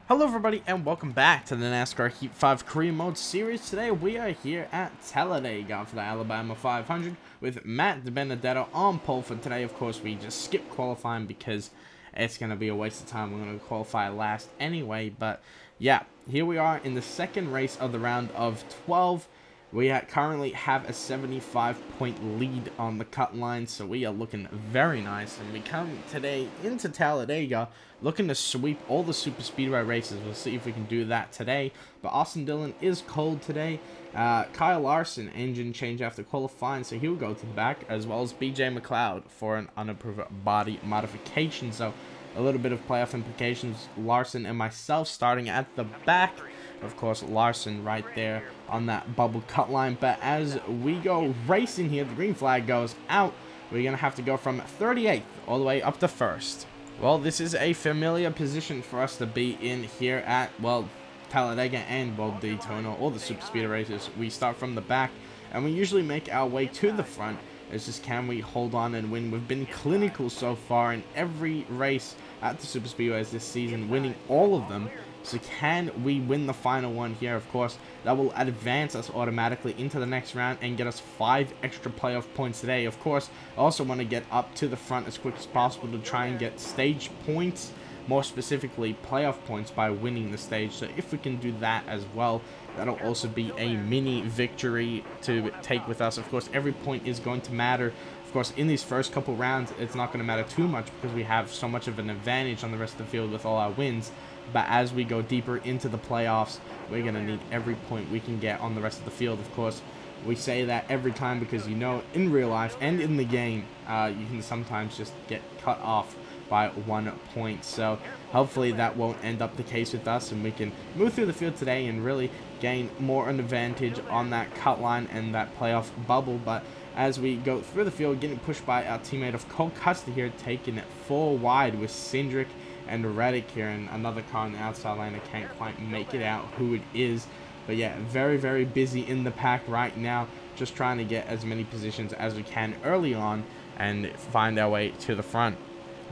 Hello everybody and welcome back to the NASCAR Heat 5 Career Mode Series. Today we are here at Talladega for the Alabama 500 with Matt DiBenedetto on pole for today. Of course, we just skipped qualifying because it's going to be a waste of time. We're going to qualify last anyway. But yeah, here we are in the second race of the round of 12. We currently have a 75-point lead on the cut line, so we are looking very nice. And we come today into Talladega looking to sweep all the super speedway races. We'll see if we can do that today. But Austin Dillon is cold today. Kyle Larson, engine change after qualifying, so he'll go to the back, as well as BJ McLeod for an unapproved body modification. So a little bit of playoff implications. Larson and myself starting at the back. Of course, Larson right there on that bubble cut line. But as we go racing here, the green flag goes out. We're going to have to go from 38th all the way up to 1st. Well, this is a familiar position for us to be in here at, well, Talladega and, well, Daytona, all the super speed races. We start from the back, and we usually make our way to the front. It's just, can we hold on and win? We've been clinical so far in every race at the super speedways this season, winning all of them. So can we win the final one here? Of course, that will advance us automatically into the next round and get us 5 extra playoff points today. Of course, I also want to get up to the front as quick as possible to try and get stage points, more specifically playoff points, by winning the stage. So if we can do that as well, that'll also be a mini victory to take with us. Of course, every point is going to matter. Of course, in these first couple rounds, it's not going to matter too much because we have so much of an advantage on the rest of the field with all our wins. But as we go deeper into the playoffs, we're going to need every point we can get on the rest of the field. Of course, we say that every time because, you know, in real life and in the game, you can sometimes just get cut off by 1 point. So hopefully that won't end up the case with us, and we can move through the field today and really gain more an advantage on that cut line and that playoff bubble. But as we go through the field, getting pushed by our teammate of Cole Custer here, taking it 4 wide with Cindric and Reddick here, and another car on the outside lane. I can't quite make it out who it is. But yeah, very, very busy in the pack right now, just trying to get as many positions as we can early on and find our way to the front.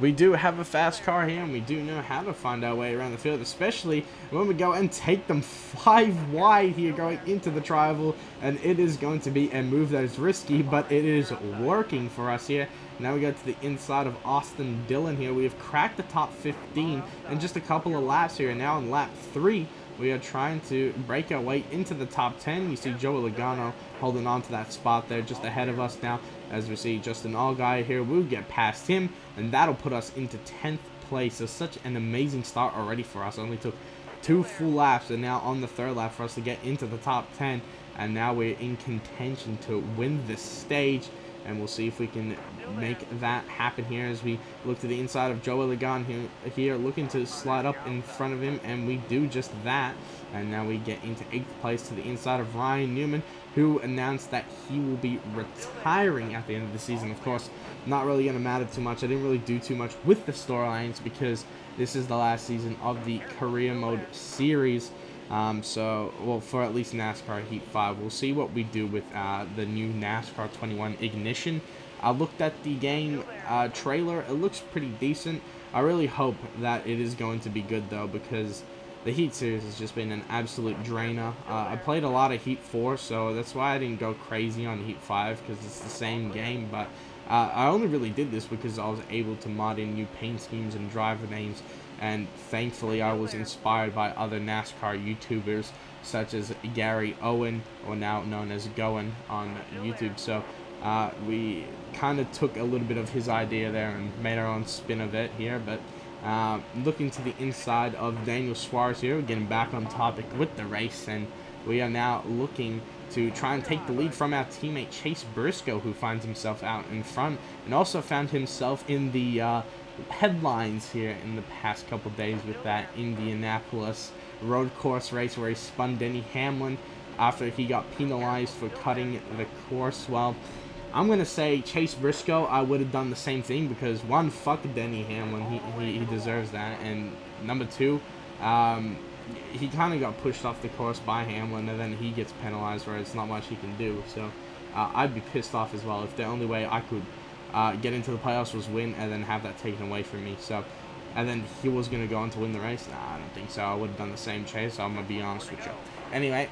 We do have a fast car here, and we do know how to find our way around the field, especially when we go and take them 5 wide here going into the tri-oval. And it is going to be a move that is risky, but it is working for us here. Now we go to the inside of Austin Dillon here. We have cracked the top 15 in just a couple of laps here. Now in lap 3, we are trying to break our way into the top 10. You see Joey Logano holding on to that spot there just ahead of us now. As we see Justin Allgaier here, we'll get past him, and that'll put us into 10th place. So such an amazing start already for us. It only took 2 full laps, and now on the 3rd lap for us to get into the top 10. And now we're in contention to win this stage. And we'll see if we can make that happen here as we look to the inside of Joey Logano here, looking to slide up in front of him, and we do just that. And now we get into 8th place to the inside of Ryan Newman, who announced that he will be retiring at the end of the season. Of course, not really going to matter too much. I didn't really do too much with the storylines because this is the last season of the career mode series. Well, for at least NASCAR Heat 5, we'll see what we do with the new NASCAR 21 Ignition. I looked at the game trailer. It looks pretty decent. I really hope that it is going to be good, though, because the Heat series has just been an absolute drainer. I played a lot of Heat 4, so that's why I didn't go crazy on Heat 5, because it's the same game. But I only really did this because I was able to mod in new paint schemes and driver names. And thankfully, I was inspired by other NASCAR YouTubers, such as Gary Owen, or now known as Goen on YouTube. So we kind of took a little bit of his idea there and made our own spin of it here. But looking to the inside of Daniel Suarez here, getting back on topic with the race. And we are now looking to try and take the lead from our teammate Chase Briscoe, who finds himself out in front and also found himself in the headlines here in the past couple days with that Indianapolis road course race where he spun Denny Hamlin after he got penalized for cutting the course. Well, I'm going to say Chase Briscoe, I would have done the same thing because, 1, fuck Denny Hamlin. He deserves that. And number 2, he kind of got pushed off the course by Hamlin, and then he gets penalized where it's not much he can do. So I'd be pissed off as well if the only way I could get into the playoffs was win and then have that taken away from me. So and then he was going to go on to win the race. Nah, I don't think so. I would have done the same chase, so I'm going to be honest with you. Anyway,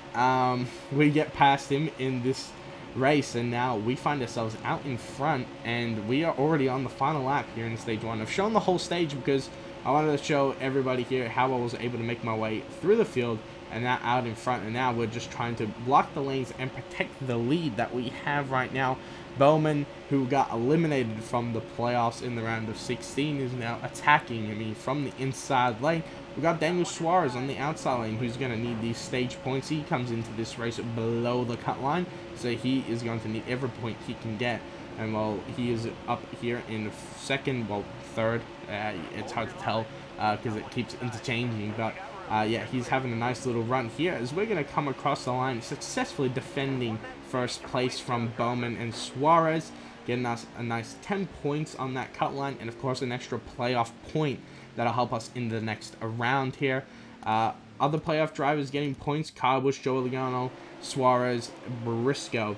we get past him in this race, and now we find ourselves out in front, and we are already on the final lap here in stage 1. I've shown the whole stage because I wanted to show everybody here how I was able to make my way through the field and now out in front, and now we're just trying to block the lanes and protect the lead that we have right now. Bowman, who got eliminated from the playoffs in the round of 16, is now attacking me from the inside lane. We got Daniel Suarez on the outside lane, who's going to need these stage points. He comes into this race below the cut line, so he is going to need every point he can get. And while he is up here in second, well, third, it's hard to tell because it keeps interchanging, but yeah, he's having a nice little run here as we're going to come across the line, successfully defending first place from Bowman and Suarez, getting us a nice 10 points on that cut line, and of course an extra playoff point that'll help us in the next round here. Other playoff drivers getting points: Kyle Busch, Joey Logano, Suarez, Briscoe.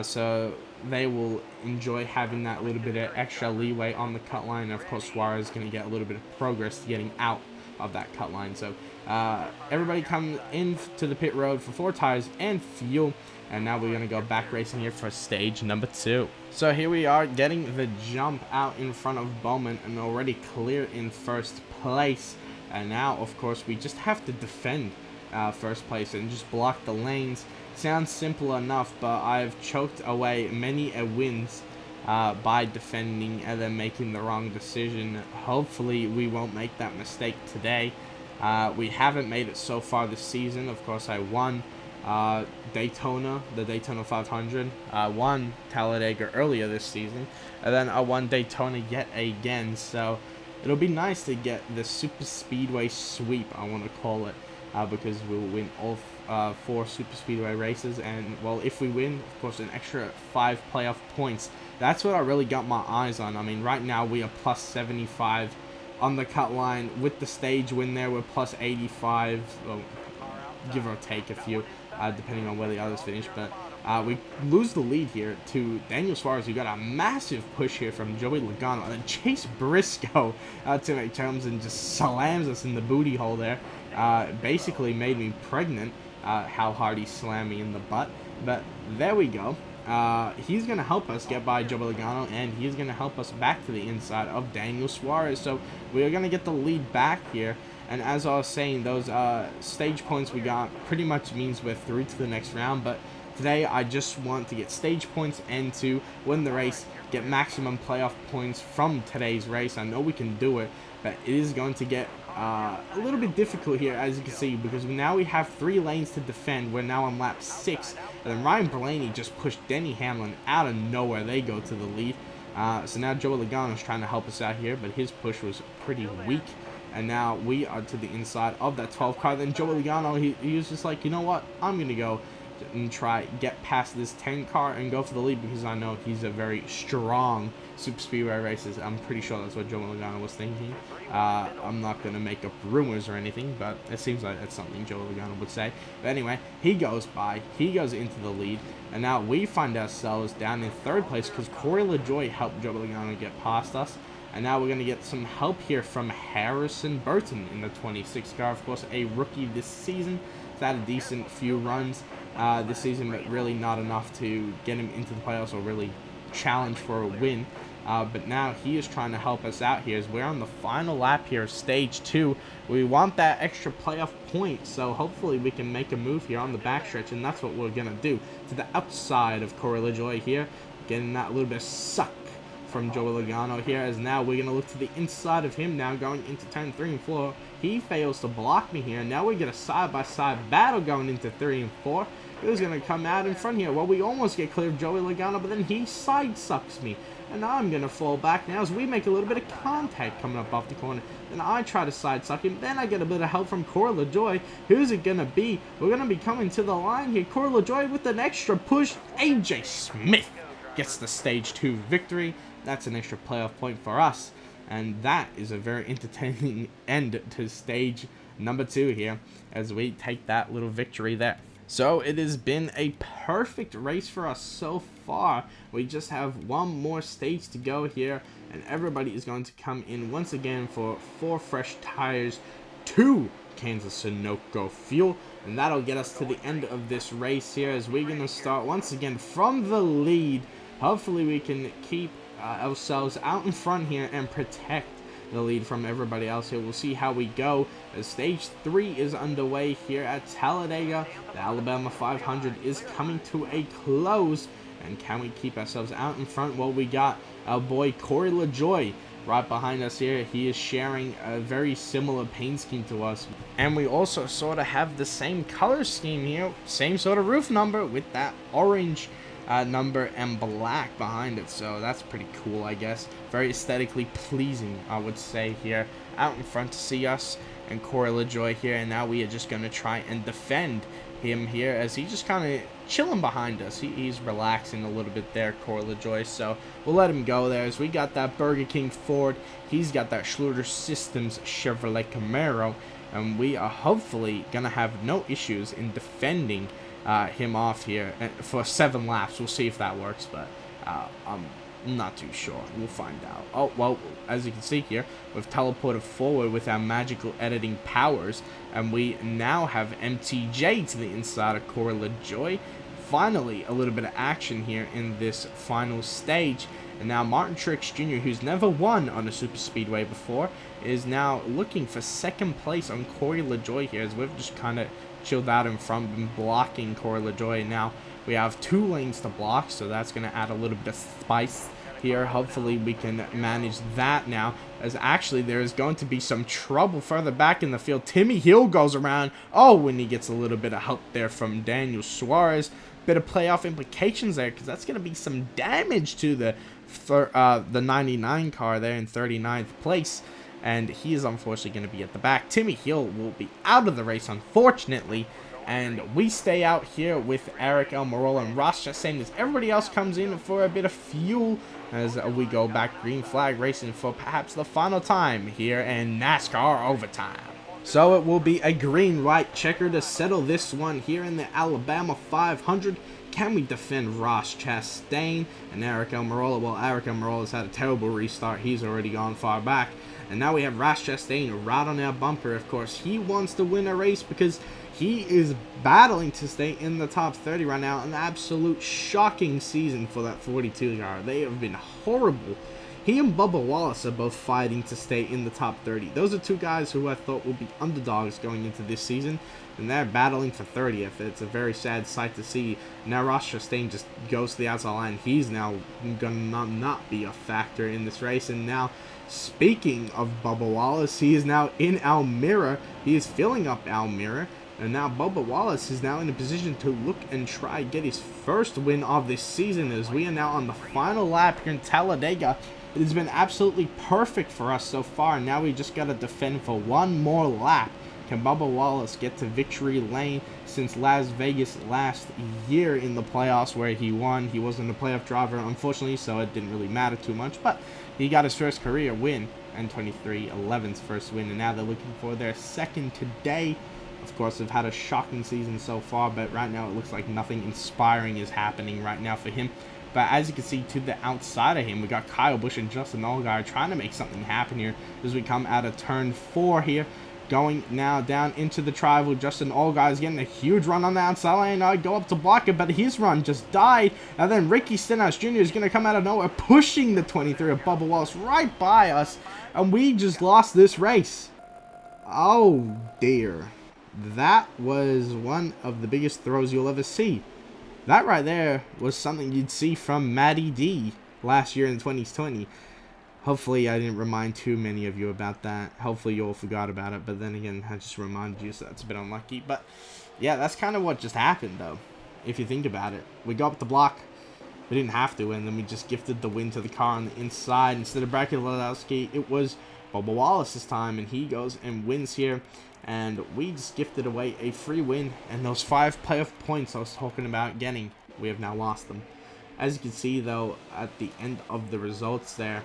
So they will enjoy having that little bit of extra leeway on the cut line. And of course, Suarez is going to get a little bit of progress getting out of that cut line. So everybody comes in to the pit road for 4 tires and fuel. And now we're going to go back racing here for stage number 2. So here we are getting the jump out in front of Bowman and already clear in first place. And now, of course, we just have to defend first place and just block the lanes. Sounds simple enough, but I've choked away many wins by defending and then making the wrong decision. Hopefully, we won't make that mistake today. We haven't made it so far this season. Of course, I won Daytona, the Daytona 500. I won Talladega earlier this season, and then I won Daytona yet again. So it'll be nice to get the Superspeedway sweep, I want to call it, because we'll win all 4 Superspeedway races, and well, if we win, of course, an extra 5 playoff points. That's what I really got my eyes on. I mean, right now we are plus 75 on the cut line. With the stage win there, we're plus 85, well, give or take a few, depending on where the others finish. But we lose the lead here to Daniel Suarez, who got a massive push here from Joey Logano, and then Chase Briscoe teammate comes and just slams us in the booty hole there. Basically made me pregnant, how hard he slammed me in the butt. But there we go. He's going to help us get by Joey Logano, and he's going to help us back to the inside of Daniel Suarez. So we are going to get the lead back here. And as I was saying, those stage points we got pretty much means we're through to the next round. But today, I just want to get stage points and to win the race, get maximum playoff points from today's race. I know we can do it, but it is going to get a little bit difficult here, as you can see, because now we have 3 lanes to defend. We're now on lap 6, and then Ryan Blaney just pushed Denny Hamlin out of nowhere. They go to the lead. So now Joey Logano is trying to help us out here, but his push was pretty weak. And now we are to the inside of that 12 car. Then Joey Logano, he was just like, you know what? I'm going to go and try get past this 10 car and go for the lead, because I know he's a very strong Super Speedway races. I'm pretty sure that's what Joey Logano was thinking. I'm not going to make up rumors or anything, but it seems like that's something Joey Logano would say. But anyway, he goes by. He goes into the lead. And now we find ourselves down in 3rd place because Corey LaJoie helped Joey Logano get past us. And now we're going to get some help here from Harrison Burton in the 26 car. Of course, a rookie this season. He's had a decent few runs this season, but really not enough to get him into the playoffs or really challenge for a win. But now he is trying to help us out here as we're on the final lap here, stage 2. We want that extra playoff point, so hopefully we can make a move here on the backstretch, and that's what we're going to do. To the outside of Corey LaJoie here, getting that little bit of suck from Joey Logano here, as now we're going to look to the inside of him now going into turn 3 and 4. He fails to block me here. Now we get a side-by-side battle going into 3 and 4. Who's going to come out in front here? Well, we almost get clear of Joey Logano, but then he side sucks me. And now I'm going to fall back now as we make a little bit of contact coming up off the corner. Then I try to side suck him. Then I get a bit of help from Corey LaJoie. Who's it going to be? We're going to be coming to the line here. Corey LaJoie with an extra push. AJ Smith gets the stage 2 victory. That's an extra playoff point for us. And that is a very entertaining end to stage number 2 here as we take that little victory there. So it has been a perfect race for us so far. We just have one more stage to go here, and everybody is going to come in once again for 4 fresh tires, 2 cans of Sunoco fuel, and that'll get us to the end of this race here, as we're going to start once again from the lead. Hopefully we can keep ourselves out in front here and protect the lead from everybody else here. We'll see how we go as stage 3 is underway here at Talladega. The Alabama 500 is coming to a close, and can we keep ourselves out in front? Well, we got our boy Corey LaJoie right behind us here. He is sharing a very similar paint scheme to us, and we also sort of have the same color scheme here, same sort of roof number with that orange number and black behind it, so that's pretty cool, I guess. Very aesthetically pleasing, I would say, here out in front to see us and Corey LaJoie here. And now we are just going to try and defend him here, as he's just kind of chilling behind us. He's relaxing a little bit there, Corey LaJoie, so we'll let him go there, as we got that Burger King Ford. He's got that Schluter Systems Chevrolet Camaro, and we are hopefully going to have no issues in defending him off here for 7 laps. We'll see if that works, but I'm not too sure. We'll find out. Oh, well, as you can see here, we've teleported forward with our magical editing powers, and we now have MTJ to the inside of Corey LaJoie. Finally, a little bit of action here in this final stage. And now Martin Truex Jr., who's never won on a super speedway before, is now looking for 2nd place on Corey LaJoie here, as we've just kind of chilled out in front and blocking Corey LaJoie. Now we have 2 lanes to block, so that's going to add a little bit of spice here. Hopefully we can manage that now, as actually there is going to be some trouble further back in the field. Timmy Hill goes around. Oh, when he gets a little bit of help there from Daniel Suarez. Bit of playoff implications there, because that's going to be some damage to the 99 car there in 39th place. And he is unfortunately going to be at the back. Timmy Hill will be out of the race, unfortunately. And we stay out here with Eric Almirola and Ross Chastain, as everybody else comes in for a bit of fuel, as we go back green flag racing for perhaps the final time here in NASCAR overtime. So it will be a green-white checker to settle this one here in the Alabama 500. Can we defend Ross Chastain and Eric Almirola? Well, Eric Almirola's had a terrible restart. He's already gone far back. And now we have Ross Chastain right on our bumper. Of course, he wants to win a race because he is battling to stay in the top 30 right now. An absolute shocking season for that 42 car. They have been horrible. He and Bubba Wallace are both fighting to stay in the top 30. Those are 2 guys who I thought would be underdogs going into this season, and they're battling for 30th. It's a very sad sight to see. Now Ross Chastain just goes to the outside line. He's now going to not be a factor in this race. And now, speaking of Bubba Wallace, he is now in Almira. He is filling up Almira. And now Bubba Wallace is now in a position to look and try get his first win of this season, as we are now on the final lap here in Talladega. It has been absolutely perfect for us so far. Now we just got to defend for 1 more lap. Can Bubba Wallace get to victory lane since Las Vegas last year in the playoffs where he won? He wasn't a playoff driver, unfortunately, so it didn't really matter too much. But he got his first career win, and 23-11's first win. And now they're looking for their 2nd today. Of course, they've had a shocking season so far, but right now it looks like nothing inspiring is happening right now for him. But as you can see, to the outside of him, we got Kyle Busch and Justin Allgaier trying to make something happen here as we come out of turn 4 here. Going now down into the triangle. Justin Allgaier is getting a huge run on the outside lane. I go up to block it, but his run just died. And then Ricky Stenhouse Jr. is going to come out of nowhere, pushing the 23 of Bubba Wallace right by us. And we just lost this race. Oh, dear. That was one of the biggest throws you'll ever see. That right there was something you'd see from Matty D last year in 2020. Hopefully I didn't remind too many of you about that. Hopefully you all forgot about it, but then again, I just reminded you, so that's a bit unlucky. But yeah, that's kind of what just happened, though, if you think about it. We got up the block. We didn't have to, and then we just gifted the win to the car on the inside. Instead of Bracken Ledowski, it was Bubba Wallace this time, and he goes and wins here. And we just gifted away a free win, and those 5 playoff points I was talking about getting, we have now lost them. As you can see, though, at the end of the results there,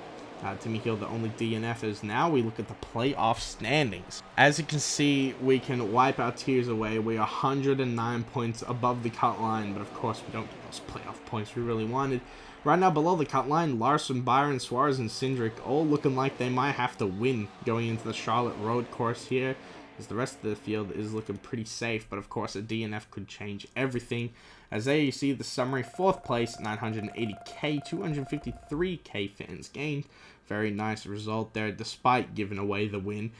Timmy Hill, the only DNFers. Now we look at the playoff standings. As you can see, we can wipe our tears away. We are 109 points above the cut line, but of course we don't get those playoff points we really wanted. Right now below the cut line, Larson, Byron, Suarez, and Cindric all looking like they might have to win going into the Charlotte Road course here, as the rest of the field is looking pretty safe, but of course a DNF could change everything. As there you see the summary, 4th place, 980k, 253k fans gained. Very nice result there, despite giving away the win.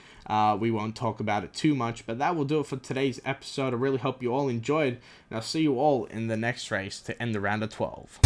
We won't talk about it too much, but that will do it for today's episode. I really hope you all enjoyed, and I'll see you all in the next race to end the round of 12.